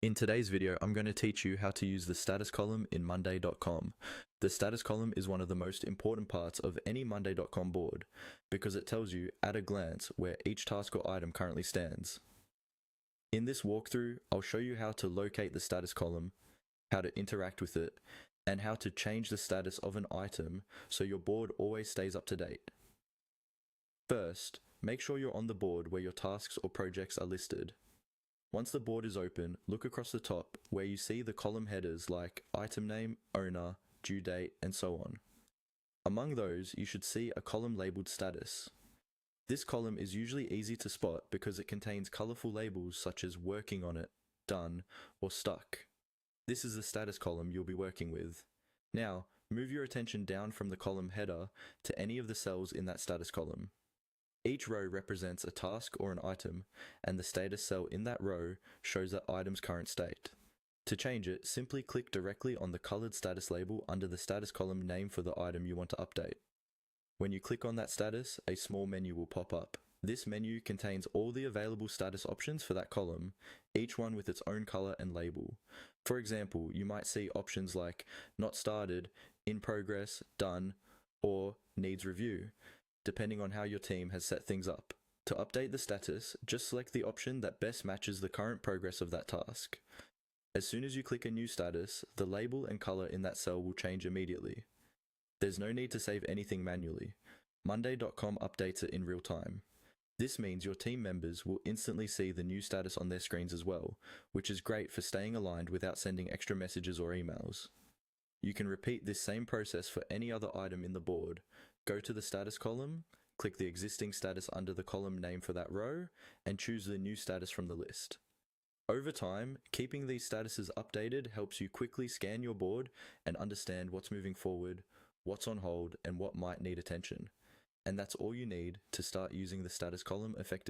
In today's video, I'm going to teach you how to use the status column in Monday.com. The status column is one of the most important parts of any Monday.com board because it tells you at a glance where each task or item currently stands. In this walkthrough, I'll show you how to locate the status column, how to interact with it, and how to change the status of an item so your board always stays up to date. First, make sure you're on the board where your tasks or projects are listed. Once the board is open, look across the top where you see the column headers like item name, owner, due date, and so on. Among those, you should see a column labeled status. This column is usually easy to spot because it contains colorful labels such as working on it, done, or stuck. This is the status column you'll be working with. Now, move your attention down from the column header to any of the cells in that status column. Each row represents a task or an item, and the status cell in that row shows that item's current state. To change it, simply click directly on the colored status label under the status column name for the item you want to update. When you click on that status, a small menu will pop up. This menu contains all the available status options for that column, each one with its own color and label. For example, you might see options like not started, in progress, done, or needs review, depending on how your team has set things up. To update the status, just select the option that best matches the current progress of that task. As soon as you click a new status, the label and color in that cell will change immediately. There's no need to save anything manually. Monday.com updates it in real time. This means your team members will instantly see the new status on their screens as well, which is great for staying aligned without sending extra messages or emails. You can repeat this same process for any other item in the board. Go to the status column, click the existing status under the column name for that row, and choose the new status from the list. Over time, keeping these statuses updated helps you quickly scan your board and understand what's moving forward, what's on hold, and what might need attention. And that's all you need to start using the status column effectively.